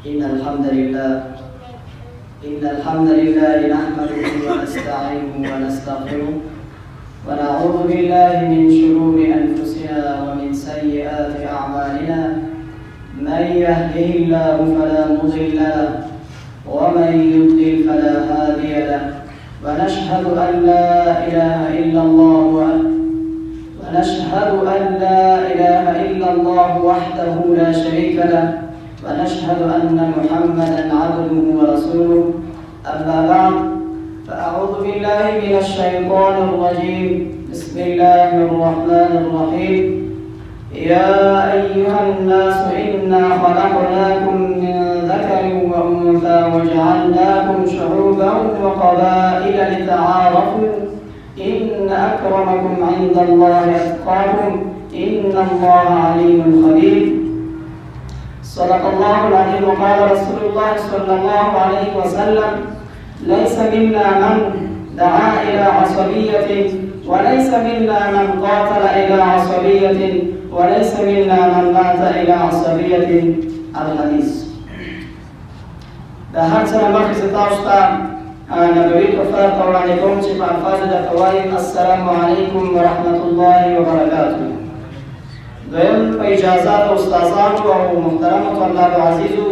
إن الحمد لله نحمده ونستعينه ونستغفره ونعوذ بالله من شرور أنفسنا ومن سيئات أعمالنا. من يهده الله فلا مضل له ومن يضلل فلا هادي له. ونشهد أن لا إله إلا الله وحده لا شريك له. ونشهد أن محمدا عبده ورسوله. أما بعد فأعوذ بالله من الشيطان الرجيم. بسم الله الرحمن الرحيم. يا أيها الناس إنا خلقناكم من ذكر وأنثى وجعلناكم شعوبا وقبائل لتعارفوا إن أكرمكم عند الله أتقاكم إن الله عليم خبير. صدق الله العظيم. وقال رسول الله صلى الله عليه وسلم: ليس منا من دعا إلى عصبية وليس منا من قاتل إلى عصبية وليس منا من مات إلى عصبية. الحديث. ده هر سنة مخصوص تاستا نبوي كفار قرآنكم شف ألفاظ دفواي. السلام عليكم ورحمة الله وبركاته. دویم په اجازات استادانو او محترم طلاب عزیزو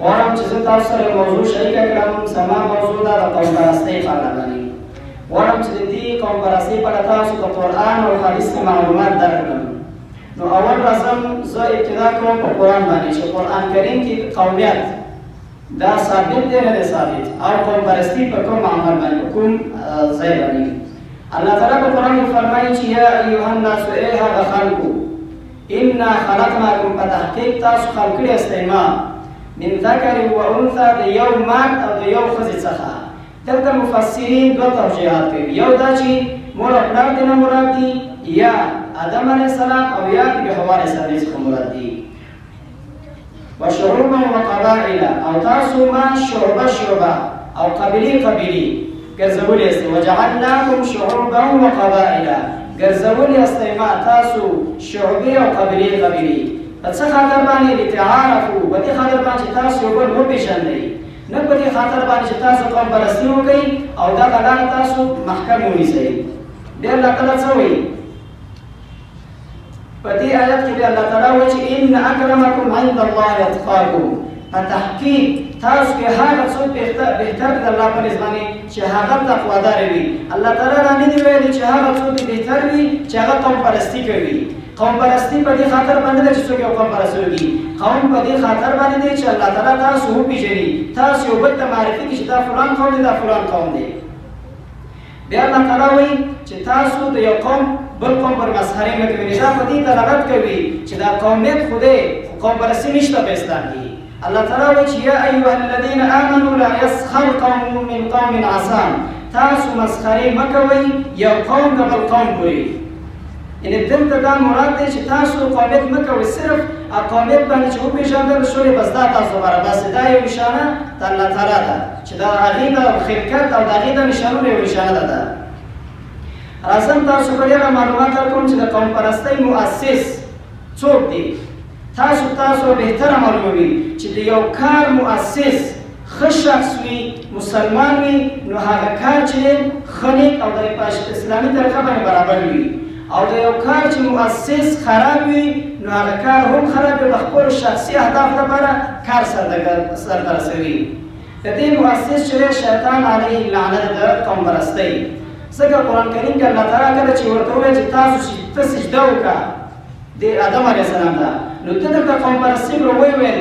غواړم چې زه تاسو سره موضوع شریکه کړم. زما موضوع دا د قوم پرستۍ په اړه باندې غواړم چې د دې قوم پرستۍ په اړه تاسو د قرآن او حدیث معلومات درکړم. نو اول راځم زه ابتدا کوم په قرآن باندې چې قرآن کریم کې قومیت دا ثابت دی نه دی ثابت او قوم پرستۍ په کوم عمل باندې کوم ځای باندې الله تعالی په قرآن کې فرمایي چې یا ایها الناس ای هغه خلکو إنا خلقناكم فتحقيق تاسو خلق کړی استی ما من ذکر و انثى د یو مرد او د یو ښځې څخه. دلته مفسرین دوه توجیهات کوي. یو دا چې مور او پلار دې نه مراد دي یا آدم علیه السلام او یا بی حوا علیه السلام څخه مراد دي. وشعوبا وقبائل او تاسو ما شعبه او قبیلې ګرځولي استی. وجعلناكم شعوبا وقبائل ګرځولي استی ما تاسو شعبې او قبیلې په څه خاطر باندې لتعارفوا په دې خاطر باندې تاسو یو بل وپېژنئ، نه په دې خاطر باندې چې تاسو قوم پرستي وکئ او دغه لاره تاسو محکم ونیسئ. بیا الله تعالی څه وایي په دې آیت کې؟ بیا الله تعالی وایي چې ان اکرمکم عند الله اتقاکم. په تحقیق تاسو کې هغه څوک بهتر د الله په نسبت باندې چې هغه تقوادار وي. الله تعالی را نه دی ویلي چې هغه څوک بهتر وي چې هغه قوم پرستي کوي. قوم پرستي په دې خاطر باندې چې څوک یو قوم پرست وي. قوم په دې خاطر باندې دی چې الله تعالی تاسو وپېژني، تاسو یو بل ته معرفي کړي چې دا فلان قوم دی دا فلان قوم دی. بیا الله تعالی وایي چې تاسو د یو قوم بل قوم پر مسخرې مه کوئ. دا په دې دلالت کوي چې دا قومیت خو دی خو قوم پرستي نشته په اسلام کې. الله تعالی وایي چې یا ایها الذین آمنوا لا یسخر قوم من قوم عسى. تاسو مسخرې مه کوئ یو قوم د بل قوم پورې. یعنې دلته دا مراد دی چې تاسو قومیت مه کوئ، صرف قومیت باندې چې وپېژندل شولې بس دا تاسو لپاره بس دا یو نشانه د الله تعالی ده چې د هغې د خلقت او د هغې د نشانونو یو نشانه ده. راځم تاسو په ډېره معلومات درکړم چې د قوم پرستۍ مؤسس څوک دی. تاسو بهتره معلوموي چې د یو کار مؤسس ښه شخص وي، مسلمان وي، نو هغه کار چې دی ښه نیک او د اسلامي طریقه باندې برابر وي. او د یو کار چې مؤسس خراب وي نو هغه کار هم خراب وي، د خپلو شخصي اهدافو لپاره کار سرته رسوي. د دې مؤسس چې دی شیطان علیه لعنت د قوم پرستۍ. ځکه قرآن کریم کې الله تعالی کله چې ورته وویل چې تاسو ته سجده وکړه د آدم علیه السلام ته، نو ته دلته قوم پرستي کړو ویل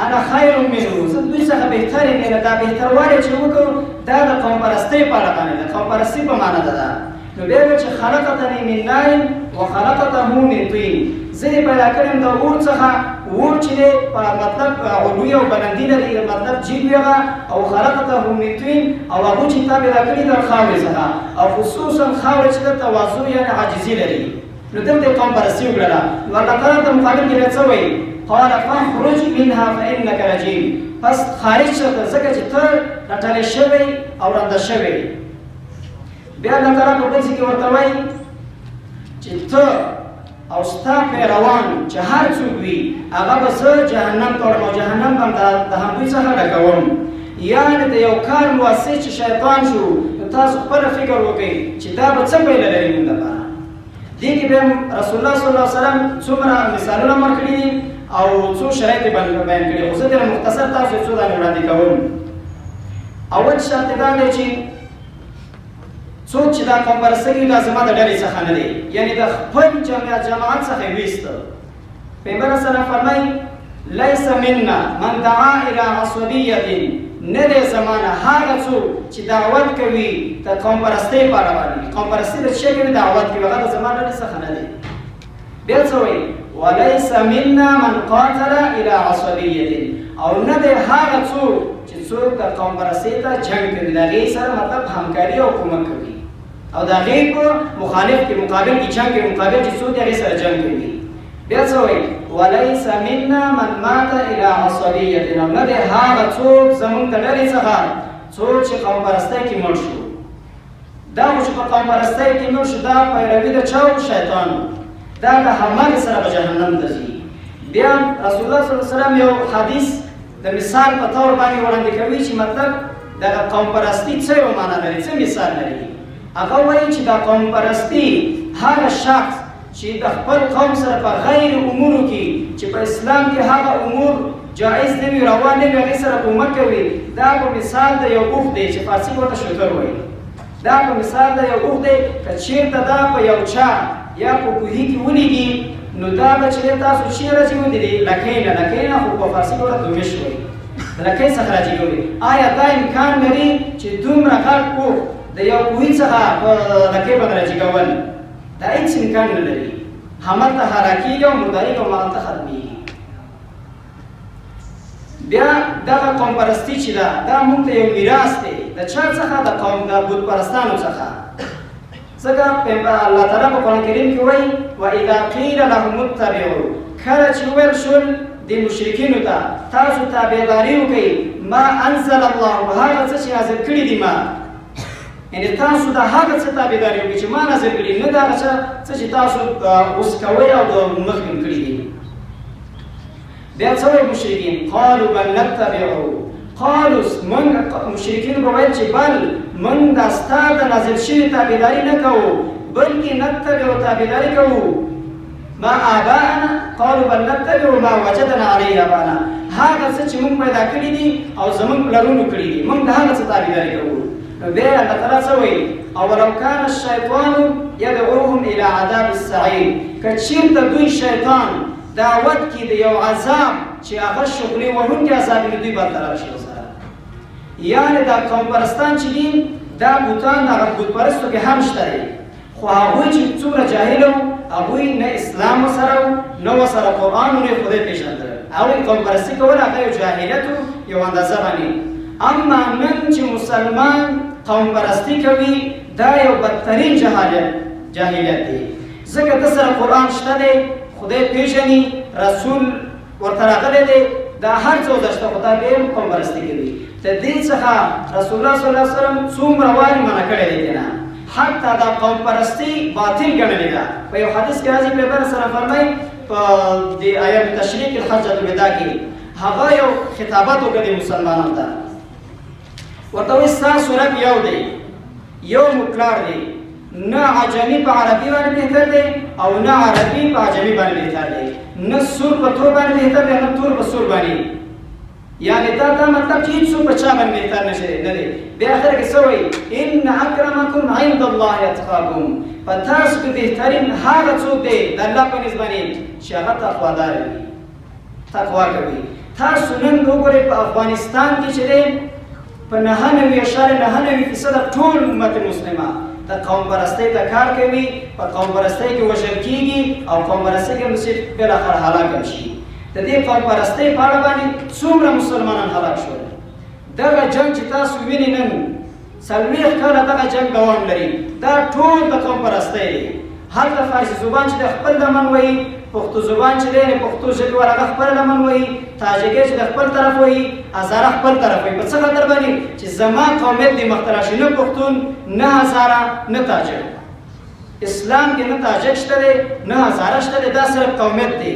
انا خیر منه، زه دوی څخه بهتر یم. دا بهتروالی چې وکړو دا د قوم پرستۍ په اړه باندې ده، قوم پرستي په معنا ده. نو بیا ویل چې خلقتنی من نار وخلقته من طین. زه یې پیدا کړم د اور څخه، اور چې دی په مطلب علوي او بلندي لري، مطلب جیب وي هغه، او خلقته من طین او هغو چې تا پیدا کړي د خاورې څخه، او خصوصا خاوره چې د تواضع یعنې عاجزي لري. نو دلته یې قوم پرستي وکړله. نو الله تعالی ته مقابل کې بیا څه وایي؟ قال فاخرج منها فانك رجيم. پس خارج شه ځکه چې ته رټلی شوی او ړنده شوی. بیا الله تعالی په بل ځای کې ورته وایي چې ته او ستا پیروان چې هر څوک وي هغه به زه جهنم ته وړم او جهنم به د همدوی څخه ډکوم. یعنې د یو کار مؤسس چې شیطان شو نو تاسو خپله فکر وکړئ چې دا به څه پایله لري موږ دپاره. دې کې بیا رسول الله صلی الله علیه وسلم څومره مثالونه ورکړي دي او څو شرایط یې بیان کړي، خو زه ډېره مختصر تاسو څو دانې وړاندې کوم. اول شرط دا دی چې څوک چې دا قوم پرسته کوي دا زما د ډلې څخه نه دی، یعنې د خپل جماعت څخه یې ویسته. پیغمبر صلی الله علیه وسلم فرمایي لیس منا من دعا الی عصبیة، نه دی زمانه هغه څوک چې دعوت کوي د قوم پرستۍ په اړه باندې. قوم پرستي د څه کوي؟ دعوت کوي، هغه د زما ډلې څخه نه دی. بیا څه وایي؟ ولیس منا من قاتل الی عصبیة، او نه دی هغه څوک چې څوک د قوم پرستۍ ته جنګ کوي، د هغې سره مطلب همکاري او کومک کوي، او د هغې په مخالف کې مقابل کې جنګ کوي، مقابل چې څوک د هغې سره جنګ کوي. بیا څه وایي؟ ولیس منا من مات الی عصبیة، او نه دی هغه څوک زموږ د ډلې څخه څوک چې قوم پرستۍ کې مړ شو. دا خو چې په قوم پرستۍ کې مړ شو دا پیروي د چا و؟ شیطان. دا د همغې سره به جهنم ته ځي. بیا رسول الله صلی الله علیه وسلم یو حدیث د مثال په طور باندې وړاندې کوي چې مطلب دغه قوم پرستي څه یوه معنا لري، څه مثال لري. هغه وایي چې دا قوم پرستي هغه شخص چې د خپل قوم سره په غیر امورو کې چې په اسلام کې هغه امور جایز نه وي، روا نه وي، هغې سره کومک کوي. دا په مثال د یو اوښ دی چې فارسي ورته شوتر وایي. دا په مثال د یو اوښ دی که چېرته دا په یو چا یا په کوهي کې ولیږي نو دا به چې تاسو چېرې چې ودرې لکۍ نه خو په فارسي کې ورته دومش وایي، د لکۍ څخه راجګوي. آیا دا امکان لري چې دومره غټ اوښ د یو کوهي څخه په لکۍ باندې راجګول؟ دا هیڅ امکان نه لري. همالته هلاکېږي او مردارېږي او همالته ختمېږي. بیا دغه قوم پرستي چې ده دا موږ ته یو میراث دی. د چا څخه؟ د قوم د بت پرستانو څخه. ځکه الله تعالی په قرآن کریم کې وایي واذا قیل لهم اتبعوا، کله چې وویل شول د مشرکینو ته تاسو تابعداري وکړئ ما انزل الله، هغه څه چې نازل کړي دي ما، یعنې تاسو د هغه څه تابعداري وکړئ چې ما نازل کړي، نه د هغه څه چې تاسو اوس کوئ او د مخکې کړي دي. بیا څه وایي مشرکین؟ قالوا بل نتبعو، قالوا مشرکین به ویل چې بل موږ دا ستا د نازل شوي تابعداري نه کوو بلکې نتبعو تابعداري کوو ما آباءنا، قالوا بل نتبعو ما وجدنا علیه آباءنا، هغه څه چې موږ پیدا کړي دي او زموږ پلرونو کړي دي موږ د هغه څه تابعداري کوو. بیا الله تعالی څه وایي؟ اولو کان الشیطان یدعوهم الی عذاب السعیر، که چېرته دوی شیطان دعوت کړي د یو عذاب چې هغه شغلې وهونکي عذاب وي، دوی به برطرف شي ورسره. یعنې دا قوم پرستان چې دي دا بوتان هغه بت پرستو کې هم شته دی، خو هغوی چې څومره جاهل وو هغوی نه اسلام ورسره و نه ورسره قرآن و نه خدای پېژندل، هغوی قوم پرستي کوله، هغه یو جاهلیت و یو اندازه باندې. اما نن چې مسلمان قوم پرستي کوي دا یو بدترین جاهلیت دی، ځکه ده سره قرآن شته دی، خدای پېژني، رسول ورته راغلی دی، دا هر څه ورته شته، خو دا بیا هم قوم پرستي کوي. د دې څخه رسول الله صلی الله علیه وسلم څومره وارې منع کړی دی که نه، حتی دا قوم پرستي باطل ګڼلې ده. په یو حدیث کې راځي پیغمبر سره فرمایي په د ایام تشریق الحجة الوداع کې هغه یو خطابت وکړ مسلمانانو ته، ورته وایي ستاسو رب یو دی، یو مکلار دی، نه عجمي په عربي باندې بهتر دی او نه عربي په عجمي باندې بهتر دی، نه سور په تور باندې بهتر دی نه تور په سور باندې. یعنې دا مطلب چې هېڅ څوک په چا باندې بهتر نه دی. بیا اخر کې څه وایي؟ ان اکرمکم عند الله اتقاکم، په تاسو کې بهترین هغه څوک دی د الله په نسبت باندې چې هغه تقوادار وي، تقوا کوي. تاسو نن وګورئ په افغانستان کې چې دی په 99.9% ټول امت مسلمه د قوم پرستۍ ته کار کوي، په قوم پرستۍ کې وژل کېږي او قوم پرستۍ کې مسجد بالاخره هلاک هم شي. د دې قوم پرستۍ په اړه باندې څومره مسلمانان هلاک شول. دغه جنګ چې تاسو وینئ نن 40 کاله دغه جنګ دوام لري، دا ټول د قوم پرستۍ دی. هلته فارسي زبان چې د خپل لمن وایي، پښتو زبان چې دی پښتو ژبې والا هغه خپل لمن وایي، تاجکۍ چې د خپل طرف وایي، هزاره خپل طرف وایي. په څه خاطر باندې؟ چې زما قومیت دې مخته راشي، نه پښتون نه هزاره نه تاجک. اسلام کې نه تاجک شته دی نه هزاره شته دی، دا صرف قومیت دی.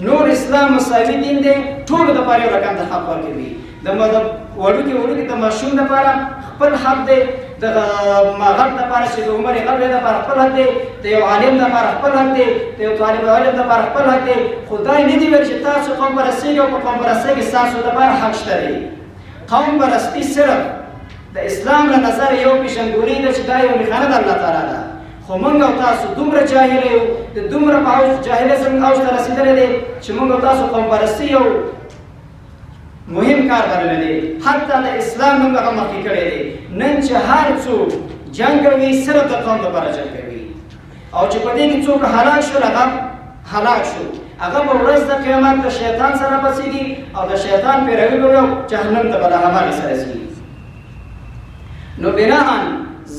نور اسلام مساوي دین دی، ټولو دپاره یو رقم ته حق ورکوي. د وړوکي د ماشوم دپاره خپل حق دی، د غټ دپاره چې د عمر غټ دی دپاره خپل حق دی، د یو عالم دپاره خپل حق دی، د یو طالب علم دپاره خپل حق دی. خدای نه دي ویل چې تاسو قوم پرستۍ او په قوم پرستۍ کې ستاسو دپاره حق شته دی. قوم پرستي صرف د اسلام له نظره یو پیژندګلوي ده چې دا یو نښانه د الله تعالی ده. خو موږ او تاسو دومره جاهل یو، د دومره په جاهلیزم اوج ته رسېدلی دی چې موږ او تاسو قوم پرستي یو مهم کار بللی دی. حتی د اسلام موږ هغه مخکې کړی دی. نن چې هر څوک جنګ کوي صرف د قوم دپاره جنګ کوي، او چې په دې کې څوک هلاک شول هغه هلاک شو، هغه به ورځ د قیامت د شیطان سره بسېږي او د شیطان پیروي به وي، جهنم ته به د هماغې سره ځي. نو بناً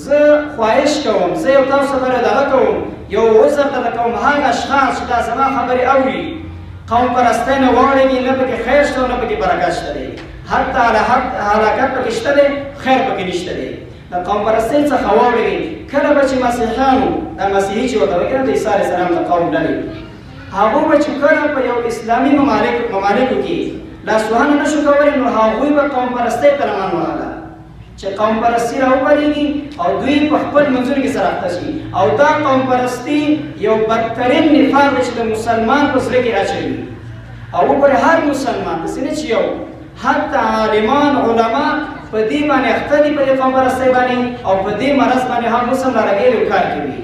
زه خواهش کوم، زه یو تاسو سره دغه کوم، یو عذر ته کوم هغه اشخاص چې دا زما خبرې اوري، قوم پرستۍ نه واړوي، نه پکې خیر شته او نه پکې برکت شته دی، حتی هلاکت پکې شته دی، خیر پکې نشته دی. د قوم پرستۍ څخه واړوي. کله به چې مسیحیانو، دا مسیحي چې ورته وایي که نه، د عیسی علیه السلام د قوم ډلې، هغوی به چې کله په یو اسلامي ممالکو کې لاسوهنه نه شو کولی، نو هغوی به قوم پرستۍ ته لمن وهله چې قوم پرستي راوبلېږي او دوی په خپل منځونو کې سره اخته شي. او دا قوم پرستي یو بدترین نفاق دی چې د مسلمان په زړه کې اچوي. او وګورئ هر مسلمان داسې نه چې یو، حتی عالمان علما په دې باندې اخته دي، په دې قوم پرستۍ باندې، او په دې مرض باندې هم اوس هم راګېري او کار کوي.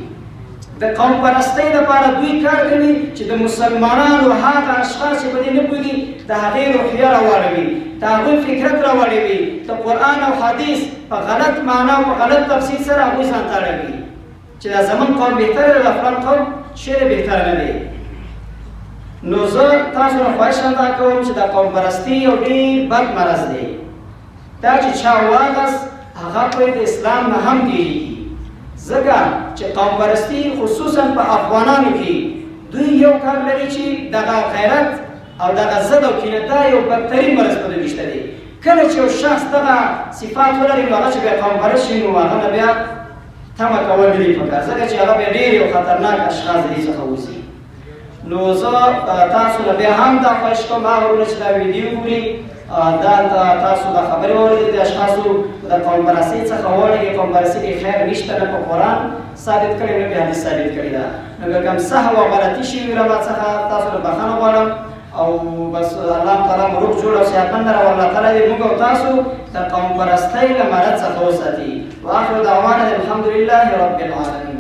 د قوم پرستۍ دپاره دوی کار کوي چې د مسلمانانو هغه اشخاص چې په دې نه پوهېږي د هغې روحیه راواړوي، د هغوی فکرت راواړوي، د قرآن او حدیث په غلط معنا او په غلط تفسیر سره هغوی ځان ته اړوي چې دا زموږ قوم بهتره دی، د فلان قوم شی بهتره نه دی. نو زه تاسو نه خواهش دا کوم چې دا قوم پرستي یو ډېر بد مرض دی. دا چې چا واغست هغه په د اسلام نه هم تېرېږي، ځکه چې قوم پرستي خصوصا په افغانانو کې دوی یو کار لري چې دغه غیرت او دغه ضد او کینه، دا یو بدترین مرض په دوی شته دی. کله چې یو شخص دغه صفات ولري، نو هغه چې بیا قوم پرست شي، نو هغه نه بیا تمه کول نه دي پکار، ځکه چې هغه بیا ډېر یو خطرناک اشخاص د دې څخه وځي. نو زه تاسو له بیا هم دا خواهش کوم، هغه ورونه چې دا ویډیو ګوري، دا تاسو دا خبرې واورئ د اشخاصو د قوم پرستۍ څخه واړوي. قوم پرستۍ کې خیر نشته، نه په قرآن ثابت کړی، نه په حدیث ثابت کړې ده. نو که کوم سهو او غلطي شوي له ما څخه، تاسو نه بخښنه غواړم. او بس الله تعالی مو روغ جوړ او صحتمند راوړي. الله تعالی دې موږ او تاسو د قوم پرستۍ له مرض څخه وساتي. واخر دعوانا الحمد لله رب العالمین.